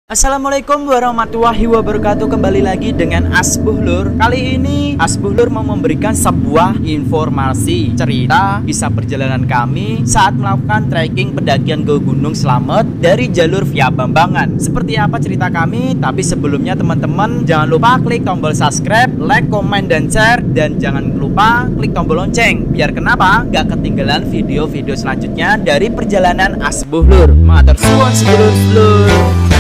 Assalamualaikum warahmatullahi wabarakatuh. Kembali lagi dengan Asbuhlur. Kali ini Asbuhlur mau memberikan sebuah informasi cerita kisah perjalanan kami saat melakukan trekking pendakian ke Gunung Slamet dari jalur via Bambangan. Seperti apa cerita kami? Tapi sebelumnya teman-teman jangan lupa klik tombol subscribe, like, komen, dan share. Dan jangan lupa klik tombol lonceng biar kenapa? Gak ketinggalan video-video selanjutnya dari perjalanan Asbuhlur. Matur suwun sedulur-sedulur.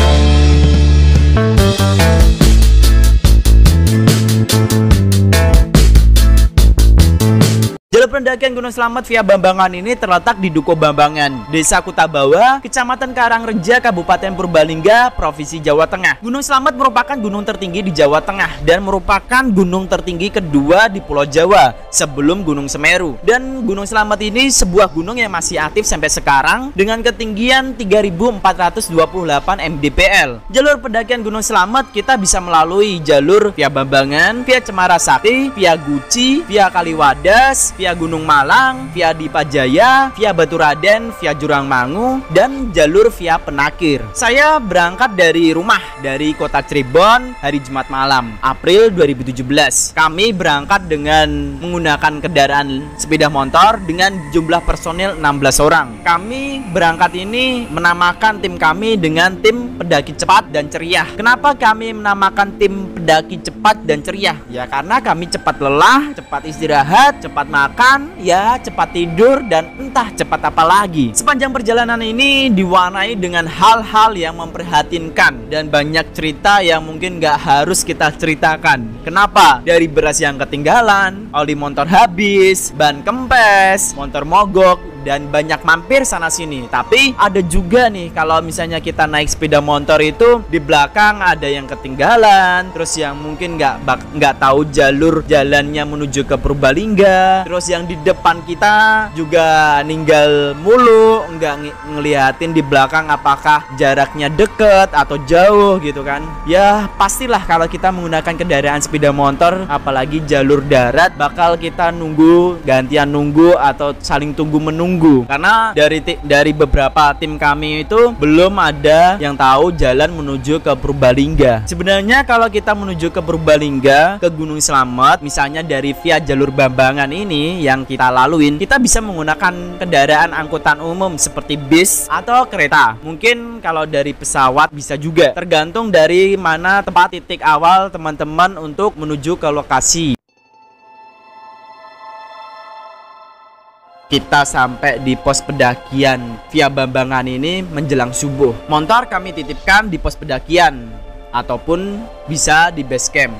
Jalur pendakian Gunung Slamet via Bambangan ini terletak di Dukuh Bambangan, Desa Kutabawa, Kecamatan Karangreja, Kabupaten Purbalingga, Provinsi Jawa Tengah. Gunung Slamet merupakan gunung tertinggi di Jawa Tengah dan merupakan gunung tertinggi kedua di Pulau Jawa sebelum Gunung Semeru. Dan Gunung Slamet ini sebuah gunung yang masih aktif sampai sekarang dengan ketinggian 3.428 mdpl. Jalur pendakian Gunung Slamet kita bisa melalui jalur via Bambangan, via Cemara Sakti, via Guci, via Kaliwadas, via Gunung Malang, via Dipajaya, via Baturaden, via Jurang Mangu, dan jalur via Penakir. Saya berangkat dari rumah, dari kota Cirebon, hari Jumat malam, April 2017. Kami berangkat dengan menggunakan kendaraan sepeda motor dengan jumlah personil 16 orang. Kami berangkat ini menamakan tim kami dengan tim pendaki cepat dan ceria. Kenapa kami menamakan tim pendaki cepat dan ceria? Ya karena kami cepat lelah, cepat istirahat, cepat makan, ya cepat tidur, dan entah cepat apa lagi. Sepanjang perjalanan ini diwarnai dengan hal-hal yang memprihatinkan dan banyak cerita yang mungkin gak harus kita ceritakan. Kenapa? Dari beras yang ketinggalan, oli motor habis, ban kempes, motor mogok, dan banyak mampir sana sini. Tapi ada juga nih kalau misalnya kita naik sepeda motor itu di belakang ada yang ketinggalan, terus yang mungkin nggak tahu jalur jalannya menuju ke Purbalingga, terus yang di depan kita juga ninggal mulu, nggak ngeliatin di belakang apakah jaraknya deket atau jauh gitu kan. Ya pastilah kalau kita menggunakan kendaraan sepeda motor apalagi jalur darat bakal kita nunggu, gantian nunggu atau saling tunggu menunggu. Karena dari beberapa tim kami itu belum ada yang tahu jalan menuju ke Purbalingga. Sebenarnya kalau kita menuju ke Purbalingga, ke Gunung Slamet, misalnya dari via jalur Bambangan ini yang kita laluin, kita bisa menggunakan kendaraan angkutan umum seperti bis atau kereta. Mungkin kalau dari pesawat bisa juga, tergantung dari mana tempat titik awal teman-teman untuk menuju ke lokasi. Kita sampai di pos pendakian via Bambangan ini menjelang subuh. Motor kami titipkan di pos pendakian ataupun bisa di base camp.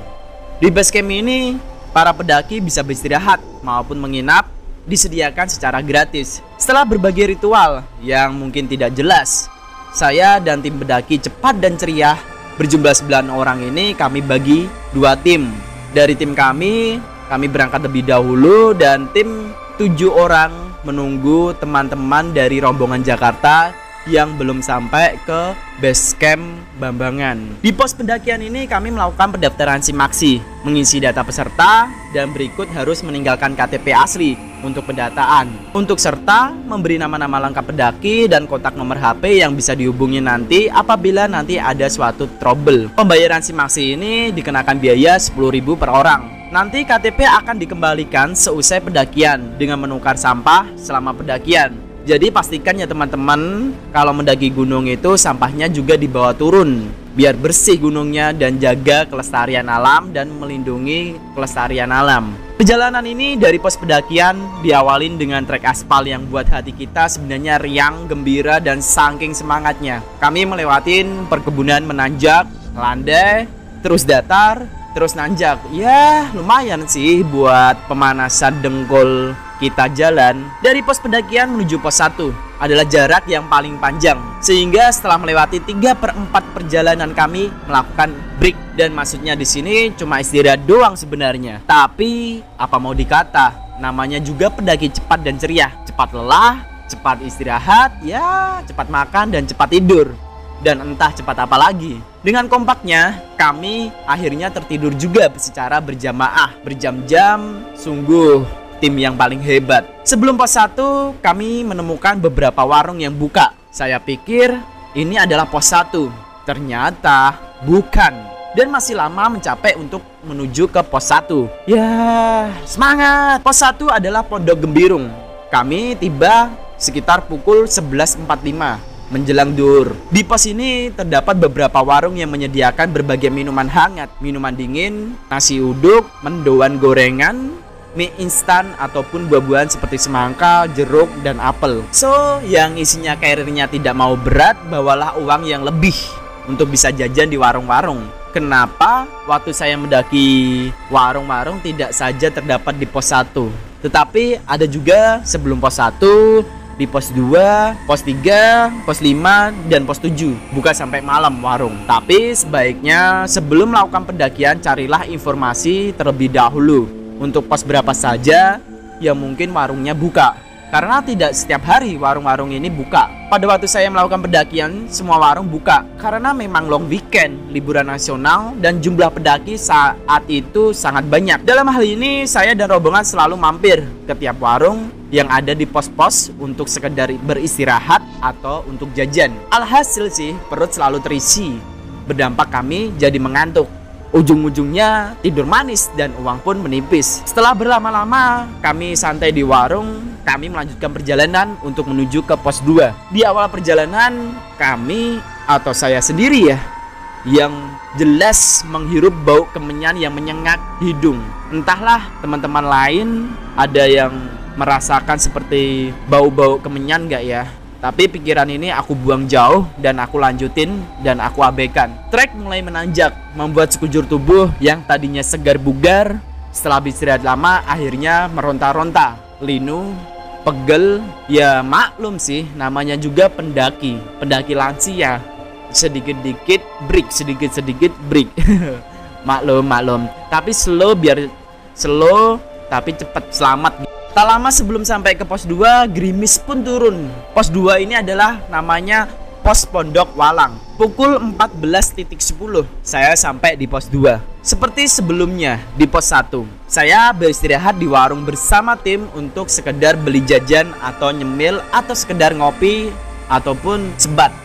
Di base camp ini para pendaki bisa beristirahat maupun menginap, disediakan secara gratis. Setelah berbagai ritual yang mungkin tidak jelas, saya dan tim pendaki cepat dan ceria berjumlah 9 orang ini kami bagi 2 tim. Dari tim kami berangkat lebih dahulu dan tim 7 orang menunggu teman-teman dari rombongan Jakarta yang belum sampai ke base camp Bambangan. Di pos pendakian ini kami melakukan pendaftaran SIMAKSI, mengisi data peserta, dan berikut harus meninggalkan KTP asli untuk pendataan. Untuk serta memberi nama-nama lengkap pendaki dan kontak nomor HP yang bisa dihubungi nanti apabila nanti ada suatu trouble. Pembayaran SIMAKSI ini dikenakan biaya 10.000 per orang. Nanti KTP akan dikembalikan seusai pendakian dengan menukar sampah selama pendakian. Jadi pastikan ya teman-teman, kalau mendaki gunung itu sampahnya juga dibawa turun biar bersih gunungnya dan jaga kelestarian alam dan melindungi kelestarian alam. Perjalanan ini dari pos pendakian diawalin dengan trek aspal yang buat hati kita sebenarnya riang, gembira, dan saking semangatnya. Kami melewatin perkebunan menanjak, landai, terus datar, terus nanjak. Ya lumayan sih buat pemanasan dengkul kita jalan. Dari pos pendakian menuju pos 1 adalah jarak yang paling panjang, sehingga setelah melewati 3/4 perjalanan kami melakukan break. Dan maksudnya di sini cuma istirahat doang sebenarnya. Tapi apa mau dikata, namanya juga pendaki cepat dan ceria. Cepat lelah, cepat istirahat, ya cepat makan dan cepat tidur. Dan entah cepat apa lagi. Dengan kompaknya, kami akhirnya tertidur juga secara berjamaah, berjam-jam. Sungguh tim yang paling hebat. Sebelum pos 1, kami menemukan beberapa warung yang buka. Saya pikir ini adalah pos 1. Ternyata bukan. Dan masih lama mencapai untuk menuju ke pos 1. Ya, semangat. Pos 1 adalah Pondok Gembirung. Kami tiba sekitar pukul 11.45 menjelang duhur. Di pos ini terdapat beberapa warung yang menyediakan berbagai minuman hangat, minuman dingin, nasi uduk, mendoan gorengan, mie instan ataupun buah-buahan seperti semangka, jeruk, dan apel. So, yang isinya karirnya tidak mau berat, bawalah uang yang lebih untuk bisa jajan di warung-warung. Kenapa waktu saya mendaki warung-warung tidak saja terdapat di pos 1, tetapi ada juga sebelum pos 1, di pos 2, pos 3, pos 5, dan pos 7. Buka sampai malam warung. Tapi sebaiknya sebelum melakukan pendakian carilah informasi terlebih dahulu untuk pos berapa saja yang mungkin warungnya buka. Karena tidak setiap hari warung-warung ini buka. Pada waktu saya melakukan pendakian, semua warung buka karena memang long weekend, liburan nasional, dan jumlah pendaki saat itu sangat banyak. Dalam hal ini, saya dan rombongan selalu mampir ke tiap warung yang ada di pos-pos untuk sekedar beristirahat atau untuk jajan. Alhasil sih, perut selalu terisi. Berdampak kami jadi mengantuk. Ujung-ujungnya tidur manis dan uang pun menipis. Setelah berlama-lama kami santai di warung, kami melanjutkan perjalanan untuk menuju ke pos 2. Di awal perjalanan kami atau saya sendiri ya, yang jelas menghirup bau kemenyan yang menyengat hidung. Entahlah teman-teman lain ada yang merasakan seperti bau-bau kemenyan gak ya? Tapi pikiran ini aku buang jauh dan aku lanjutin dan aku abaikan. Trek mulai menanjak, membuat sekujur tubuh yang tadinya segar bugar setelah beristirahat lama akhirnya meronta-ronta, linu, pegel. Ya maklum sih, namanya juga pendaki lansia. Sedikit-sedikit break, sedikit-sedikit break. maklum. Tapi slow biar slow, tapi cepat selamat. Tak lama sebelum sampai ke pos 2, gerimis pun turun. Pos 2 ini adalah namanya Pos Pondok Walang. Pukul 14.10 saya sampai di pos 2. Seperti sebelumnya di pos 1, saya beristirahat di warung bersama tim untuk sekedar beli jajan atau nyemil atau sekedar ngopi ataupun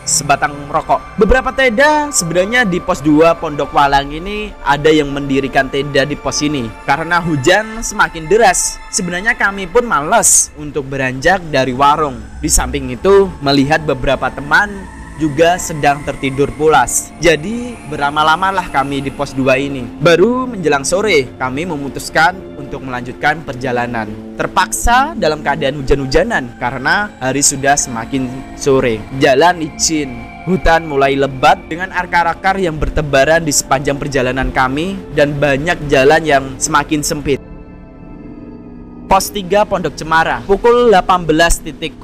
sebatang rokok. Beberapa tenda sebenarnya di pos 2 Pondok Walang ini ada yang mendirikan tenda di pos ini. Karena hujan semakin deras, sebenarnya kami pun malas untuk beranjak dari warung. Di samping itu, melihat beberapa teman juga sedang tertidur pulas. Jadi berlama-lamalah kami di pos 2 ini. Baru menjelang sore kami memutuskan untuk melanjutkan perjalanan. Terpaksa dalam keadaan hujan-hujanan karena hari sudah semakin sore. Jalan licin, hutan mulai lebat dengan akar-akar yang bertebaran di sepanjang perjalanan kami dan banyak jalan yang semakin sempit. Pos 3 Pondok Cemara. Pukul 18.00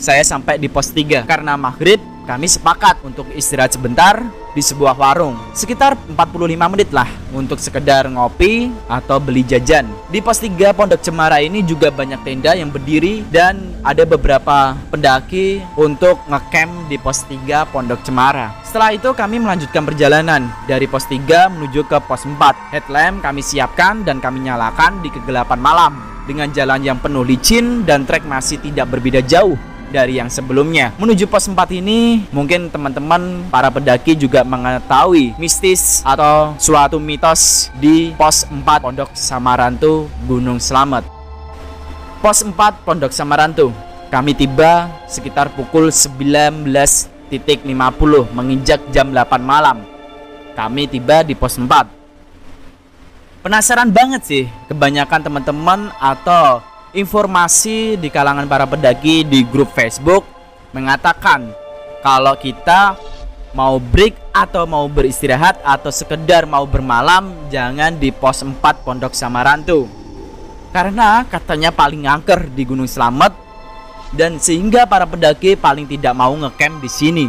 saya sampai di pos 3. Karena maghrib kami sepakat untuk istirahat sebentar di sebuah warung. Sekitar 45 menit lah untuk sekedar ngopi atau beli jajan. Di pos 3 Pondok Cemara ini juga banyak tenda yang berdiri dan ada beberapa pendaki untuk ngecamp di pos 3 Pondok Cemara. Setelah itu kami melanjutkan perjalanan dari pos 3 menuju ke pos 4. Headlamp kami siapkan dan kami nyalakan di kegelapan malam dengan jalan yang penuh licin dan trek masih tidak berbeda jauh dari yang sebelumnya. Menuju pos 4 ini, mungkin teman-teman para pendaki juga mengetahui mistis atau suatu mitos di pos 4 Pondok Samarantu Gunung Slamet. Pos 4 Pondok Samarantu, kami tiba sekitar pukul 19.50 menginjak jam 8 malam. Kami tiba di pos 4. Penasaran banget sih, kebanyakan teman-teman atau informasi di kalangan para pendaki di grup Facebook mengatakan kalau kita mau break atau mau beristirahat atau sekedar mau bermalam jangan di pos 4 Pondok Samarantu. Karena katanya paling angker di Gunung Slamet dan sehingga para pendaki paling tidak mau ngecamp di sini.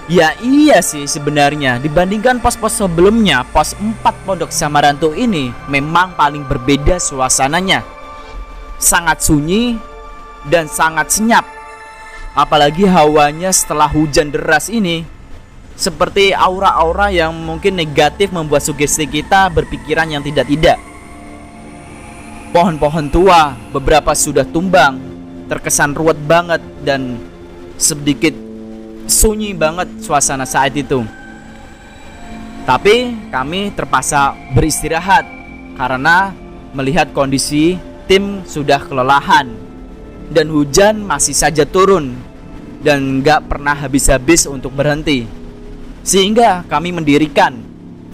Ya iya sih sebenarnya, dibandingkan pos-pos sebelumnya, pos 4 Pondok Samarantu ini memang paling berbeda suasananya. Sangat sunyi dan sangat senyap. Apalagi hawanya setelah hujan deras ini seperti aura-aura yang mungkin negatif membuat sugesti kita berpikiran yang tidak-tidak. Pohon-pohon tua beberapa sudah tumbang, terkesan ruwet banget dan sedikit sunyi banget suasana saat itu. Tapi kami terpaksa beristirahat karena melihat kondisi tim sudah kelelahan dan hujan masih saja turun dan nggak pernah habis-habis untuk berhenti. Sehingga kami mendirikan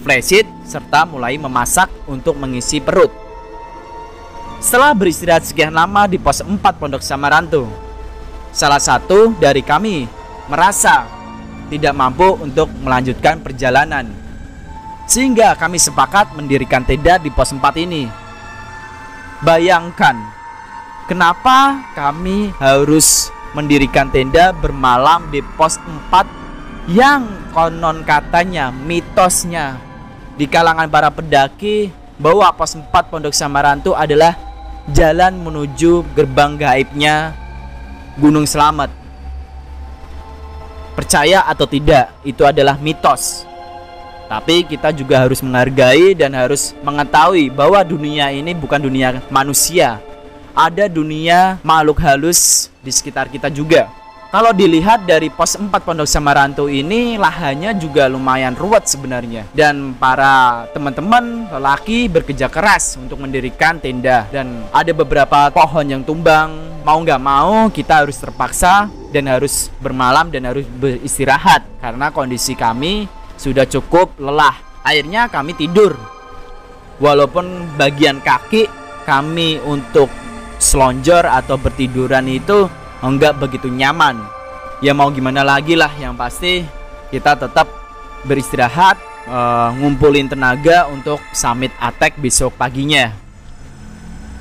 flashsheet serta mulai memasak untuk mengisi perut. Setelah beristirahat sekian lama di pos 4 Pondok Samarantu, salah satu dari kami merasa tidak mampu untuk melanjutkan perjalanan, sehingga kami sepakat mendirikan tenda di pos 4 ini. Bayangkan, kenapa kami harus mendirikan tenda bermalam di pos 4 yang konon katanya, mitosnya di kalangan para pendaki bahwa pos 4 Pondok Samarantu adalah jalan menuju gerbang gaibnya Gunung Slamet. Percaya atau tidak, itu adalah mitos. Tapi kita juga harus menghargai dan harus mengetahui bahwa dunia ini bukan dunia manusia. Ada dunia makhluk halus di sekitar kita juga. Kalau dilihat dari pos 4 Pondok Samarantu ini, lahannya juga lumayan ruwet sebenarnya. Dan para teman-teman lelaki bekerja keras untuk mendirikan tenda. Dan ada beberapa pohon yang tumbang. Mau nggak mau kita harus terpaksa dan harus bermalam dan harus beristirahat. Karena kondisi kami sudah cukup lelah. Akhirnya kami tidur. Walaupun bagian kaki kami untuk selonjor atau bertiduran itu enggak begitu nyaman. Ya mau gimana lagi lah, yang pasti kita tetap beristirahat, ngumpulin tenaga untuk summit attack besok paginya.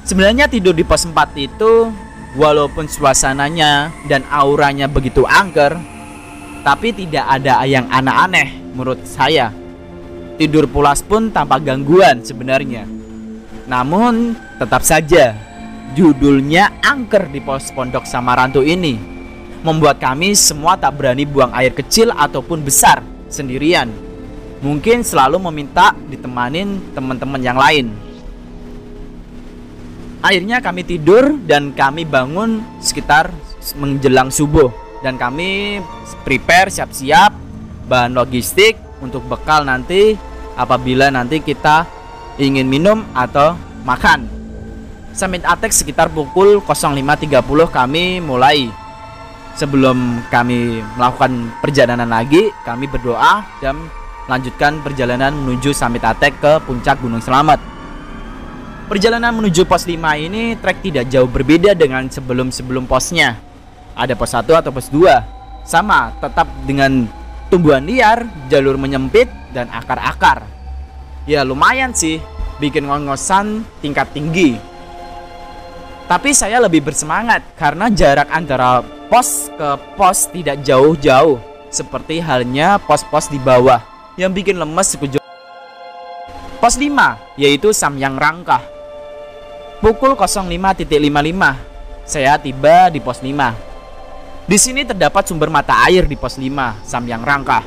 Sebenarnya tidur di pos 4 itu walaupun suasananya dan auranya begitu angker, tapi tidak ada yang aneh-aneh menurut saya. Tidur pulas pun tanpa gangguan sebenarnya. Namun tetap saja judulnya angker di pos Pondok Samarantu ini membuat kami semua tak berani buang air kecil ataupun besar sendirian. Mungkin selalu meminta ditemanin teman-teman yang lain. Akhirnya kami tidur dan kami bangun sekitar menjelang subuh. Dan kami prepare, siap-siap bahan logistik untuk bekal nanti apabila nanti kita ingin minum atau makan. Summit attack sekitar pukul 05.30 kami mulai. Sebelum kami melakukan perjalanan lagi, kami berdoa dan lanjutkan perjalanan menuju summit attack ke puncak Gunung Slamet. Perjalanan menuju pos 5 ini trek tidak jauh berbeda dengan sebelum-sebelum posnya. Ada pos 1 atau pos 2. Sama, tetap dengan tumbuhan liar, jalur menyempit, dan akar-akar. Ya lumayan sih, bikin ngos-ngosan tingkat tinggi. Tapi saya lebih bersemangat karena jarak antara pos ke pos tidak jauh-jauh, seperti halnya pos-pos di bawah yang bikin lemes sekujur. Pos 5 yaitu Samyang Rangkah. Pukul 05.55 saya tiba di pos 5. Di sini terdapat sumber mata air di pos 5 Samyang Rangkah.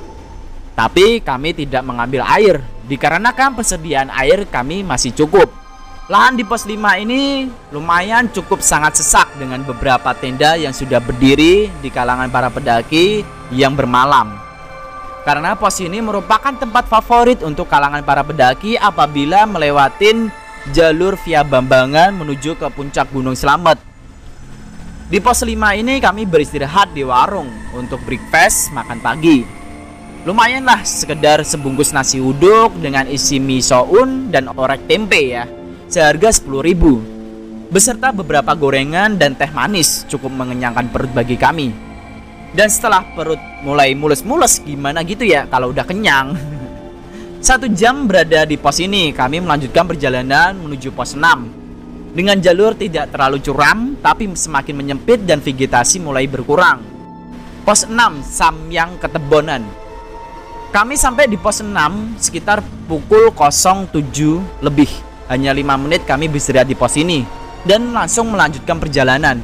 Tapi kami tidak mengambil air dikarenakan persediaan air kami masih cukup. Lahan di pos 5 ini lumayan cukup sangat sesak dengan beberapa tenda yang sudah berdiri di kalangan para pendaki yang bermalam. Karena pos ini merupakan tempat favorit untuk kalangan para pendaki apabila melewatin jalur via Bambangan menuju ke puncak Gunung Slamet. Di pos 5 ini kami beristirahat di warung untuk breakfast, makan pagi. Lumayanlah sekedar sebungkus nasi uduk dengan isi mie soun dan orek tempe ya. Seharga 10.000 beserta beberapa gorengan dan teh manis, cukup mengenyangkan perut bagi kami. Dan setelah perut mulai mules-mules gimana gitu ya kalau udah kenyang. 1 jam berada di pos ini, kami melanjutkan perjalanan menuju pos 6 dengan jalur tidak terlalu curam tapi semakin menyempit dan vegetasi mulai berkurang. Pos 6 Samyang Ketebonan. Kami sampai di pos 6 sekitar pukul 07 lebih. Hanya 5 menit kami beristirahat di pos ini dan langsung melanjutkan perjalanan.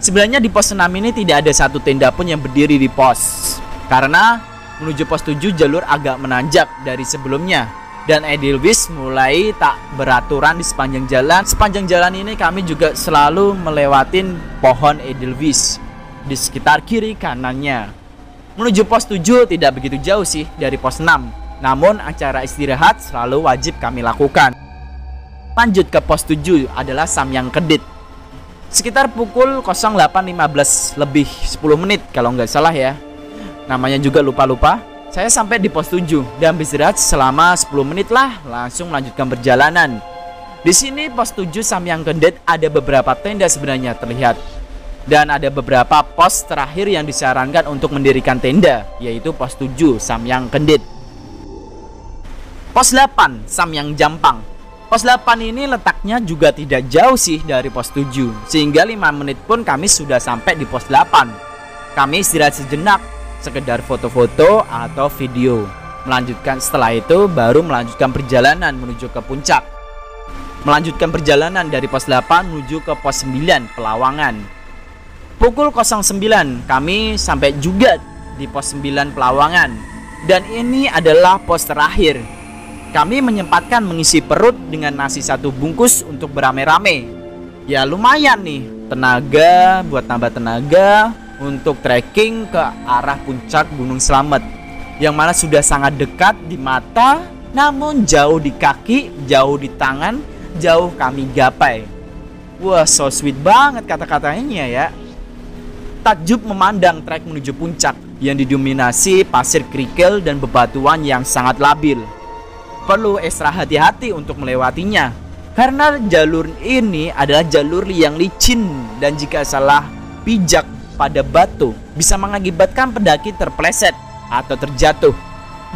Sebenarnya di pos 6 ini tidak ada satu tenda pun yang berdiri di pos, karena menuju pos 7 jalur agak menanjak dari sebelumnya. Dan Edelweiss mulai tak beraturan di sepanjang jalan. Sepanjang jalan ini kami juga selalu melewatin pohon Edelweiss di sekitar kiri kanannya. Menuju pos 7 tidak begitu jauh sih dari pos 6. Namun acara istirahat selalu wajib kami lakukan. Lanjut ke pos 7 adalah Samyang Kedit. Sekitar pukul 08.15 lebih 10 menit kalau nggak salah ya. Namanya juga lupa-lupa. Saya sampai di pos 7 dan beristirahat selama 10 menit lah, langsung melanjutkan perjalanan. Di sini pos 7 Samyang Kedit ada beberapa tenda sebenarnya terlihat. Dan ada beberapa pos terakhir yang disarankan untuk mendirikan tenda, yaitu pos 7 Samyang Kedit. Pos 8 Samyang Jampang. Pos 8 ini letaknya juga tidak jauh sih dari pos 7, sehingga 5 menit pun kami sudah sampai di pos 8. Kami istirahat sejenak, sekedar foto-foto atau video. Setelah itu baru melanjutkan perjalanan menuju ke puncak. Melanjutkan perjalanan dari pos 8 menuju ke pos 9 Pelawangan. Pukul 09 kami sampai juga di pos 9 Pelawangan. Dan ini adalah pos terakhir. Kami menyempatkan mengisi perut dengan nasi 1 bungkus untuk beramai-ramai. Ya lumayan nih, tenaga buat tambah tenaga untuk trekking ke arah puncak Gunung Slamet, yang mana sudah sangat dekat di mata, namun jauh di kaki, jauh di tangan, jauh kami gapai. Wah, so sweet banget kata-katanya ya. Takjub memandang trek menuju puncak yang didominasi pasir kerikil dan bebatuan yang sangat labil. Perlu ekstra hati-hati untuk melewatinya, karena jalur ini adalah jalur yang licin dan jika salah pijak pada batu bisa mengakibatkan pendaki terpeleset atau terjatuh,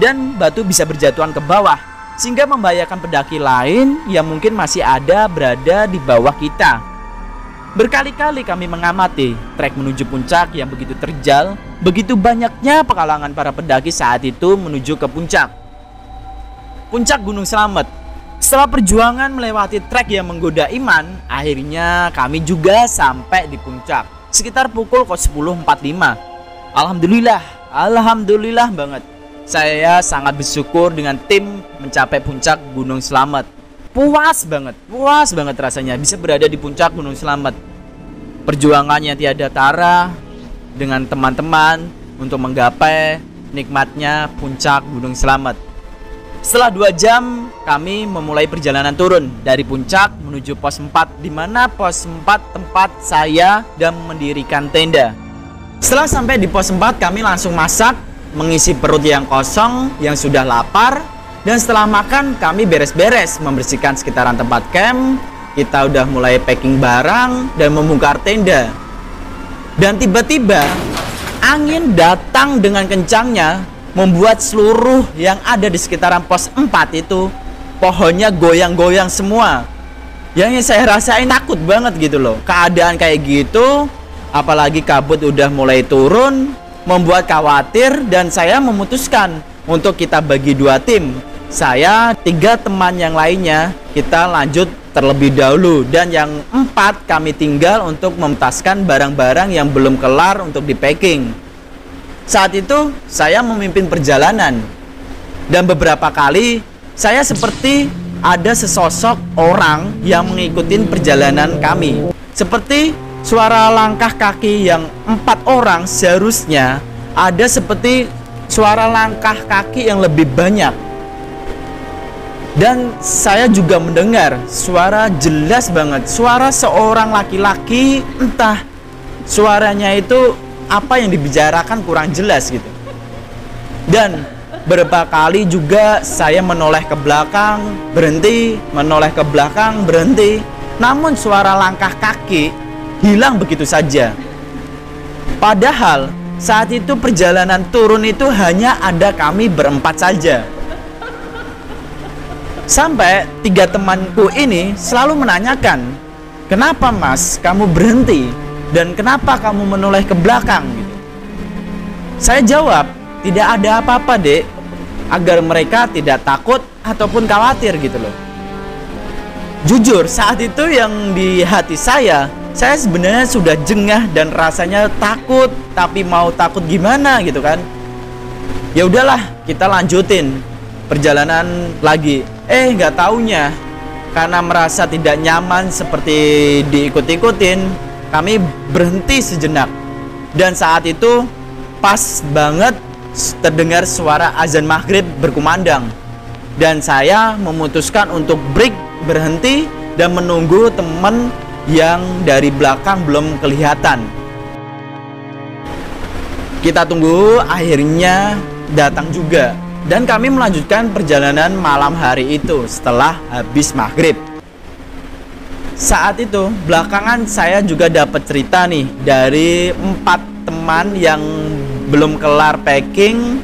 dan batu bisa berjatuhan ke bawah sehingga membahayakan pendaki lain yang mungkin masih ada berada di bawah kita. Berkali-kali kami mengamati trek menuju puncak yang begitu terjal, begitu banyaknya pekalangan para pendaki saat itu menuju ke puncak. Puncak Gunung Slamet. Setelah perjuangan melewati trek yang menggoda iman, akhirnya kami juga sampai di puncak sekitar pukul 10.45. Alhamdulillah banget. Saya sangat bersyukur dengan tim mencapai puncak Gunung Slamet. Puas banget rasanya bisa berada di puncak Gunung Slamet. Perjuangannya tiada tara dengan teman-teman untuk menggapai nikmatnya puncak Gunung Slamet. Setelah 2 jam kami memulai perjalanan turun dari puncak menuju pos 4, di mana pos 4 tempat saya dan mendirikan tenda. Setelah sampai di pos 4 kami langsung masak, mengisi perut yang kosong yang sudah lapar. Dan setelah makan kami beres-beres membersihkan sekitaran tempat camp. Kita udah mulai packing barang dan membongkar tenda. Dan tiba-tiba angin datang dengan kencangnya, membuat seluruh yang ada di sekitaran pos 4 itu pohonnya goyang-goyang semua. Yang saya rasain takut banget gitu loh. Keadaan kayak gitu, apalagi kabut udah mulai turun, membuat khawatir. Dan saya memutuskan untuk kita bagi 2 tim. Saya 3 teman yang lainnya kita lanjut terlebih dahulu, dan yang 4 kami tinggal untuk memetaskan barang-barang yang belum kelar untuk di packing. Saat itu saya memimpin perjalanan, dan beberapa kali saya seperti ada sesosok orang yang mengikuti perjalanan kami. Seperti suara langkah kaki yang 4 orang, seharusnya ada seperti suara langkah kaki yang lebih banyak. Dan saya juga mendengar suara jelas banget, suara seorang laki-laki, entah suaranya itu apa yang dibicarakan kurang jelas gitu. Dan beberapa kali juga saya menoleh ke belakang, berhenti, menoleh ke belakang, berhenti. Namun suara langkah kaki hilang begitu saja. Padahal saat itu perjalanan turun itu hanya ada kami berempat saja. Sampai 3 temanku ini selalu menanyakan, "Kenapa mas kamu berhenti? Dan kenapa kamu menoleh ke belakang?" Gitu. Saya jawab, "Tidak ada apa-apa dek," agar mereka tidak takut ataupun khawatir gitu loh. Jujur saat itu yang di hati saya sebenarnya sudah jengah dan rasanya takut, tapi mau takut gimana gitu kan. Ya udahlah, kita lanjutin perjalanan lagi. Nggak taunya karena merasa tidak nyaman seperti diikut-ikutin, kami berhenti sejenak. Dan saat itu pas banget terdengar suara azan maghrib berkumandang. Dan saya memutuskan untuk break, berhenti, dan menunggu teman yang dari belakang belum kelihatan. Kita tunggu, akhirnya datang juga. Dan kami melanjutkan perjalanan malam hari itu setelah habis maghrib. Saat itu, belakangan saya juga dapat cerita nih dari 4 teman yang belum kelar packing.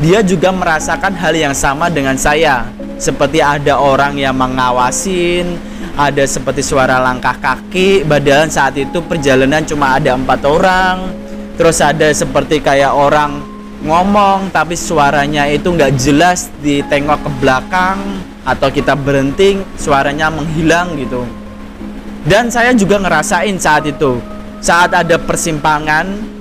Dia juga merasakan hal yang sama dengan saya. Seperti ada orang yang mengawasin, ada seperti suara langkah kaki, padahal saat itu perjalanan cuma ada 4 orang. Terus ada seperti kayak orang ngomong tapi suaranya itu nggak jelas, ditengok ke belakang atau kita berhenti suaranya menghilang gitu. Dan saya juga ngerasain saat itu, saat ada persimpangan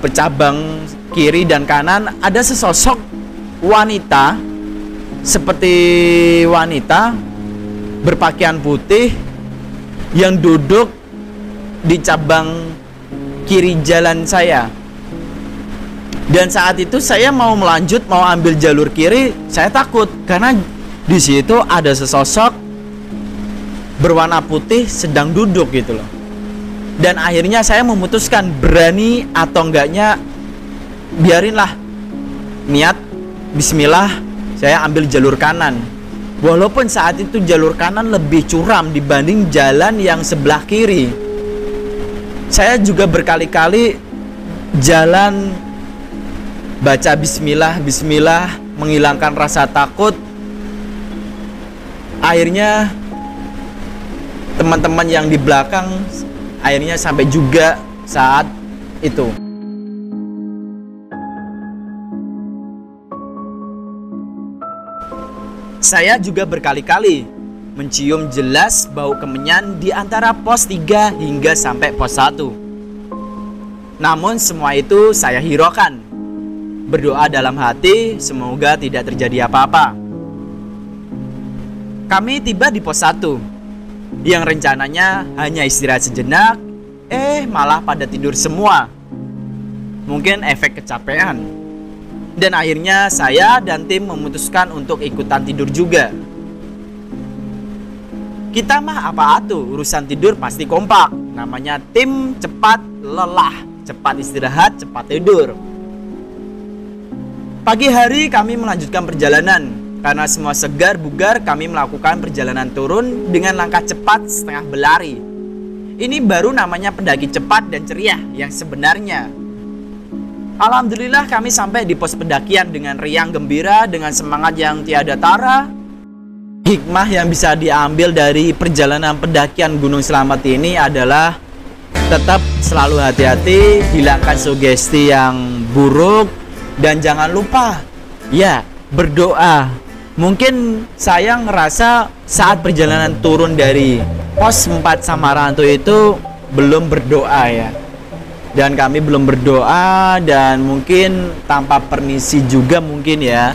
bercabang kiri dan kanan, ada sesosok wanita, seperti wanita berpakaian putih yang duduk di cabang kiri jalan saya. Dan saat itu saya mau melanjut, mau ambil jalur kiri, saya takut karena di situ ada sesosok berwarna putih sedang duduk gitu loh. Dan akhirnya saya memutuskan, berani atau enggaknya biarinlah, niat bismillah, saya ambil jalur kanan. Walaupun saat itu jalur kanan lebih curam dibanding jalan yang sebelah kiri. Saya juga berkali-kali jalan baca bismillah, bismillah, menghilangkan rasa takut. Akhirnya teman-teman yang di belakang akhirnya sampai juga saat itu. Saya juga berkali-kali mencium jelas bau kemenyan di antara pos 3 hingga sampai pos 1. Namun semua itu saya hiraukan. Berdoa dalam hati semoga tidak terjadi apa-apa. Kami tiba di pos 1 yang rencananya hanya istirahat sejenak, malah pada tidur semua. Mungkin efek kecapean. Dan akhirnya saya dan tim memutuskan untuk ikutan tidur juga. Kita mah apa atuh, urusan tidur pasti kompak. Namanya tim cepat lelah, cepat istirahat, cepat tidur. Pagi hari kami melanjutkan perjalanan. Karena semua segar bugar, kami melakukan perjalanan turun dengan langkah cepat setengah berlari. Ini baru namanya pendaki cepat dan ceria yang sebenarnya. Alhamdulillah kami sampai di pos pendakian dengan riang gembira, dengan semangat yang tiada tara. Hikmah yang bisa diambil dari perjalanan pendakian Gunung Slamet ini adalah tetap selalu hati-hati, hilangkan sugesti yang buruk, dan jangan lupa ya berdoa. Mungkin saya ngerasa saat perjalanan turun dari pos 4 Samarantu itu belum berdoa ya. Dan kami belum berdoa, dan mungkin tanpa permisi juga mungkin ya.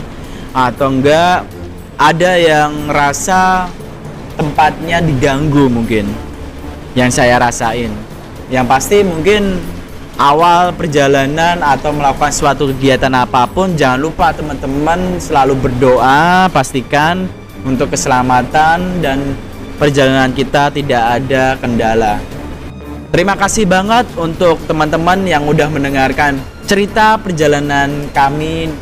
Atau enggak ada yang ngerasa tempatnya diganggu mungkin, yang saya rasain. Yang pasti mungkin awal perjalanan atau melakukan suatu kegiatan apapun, jangan lupa teman-teman selalu berdoa, pastikan untuk keselamatan dan perjalanan kita tidak ada kendala. Terima kasih banget untuk teman-teman yang udah mendengarkan cerita perjalanan kami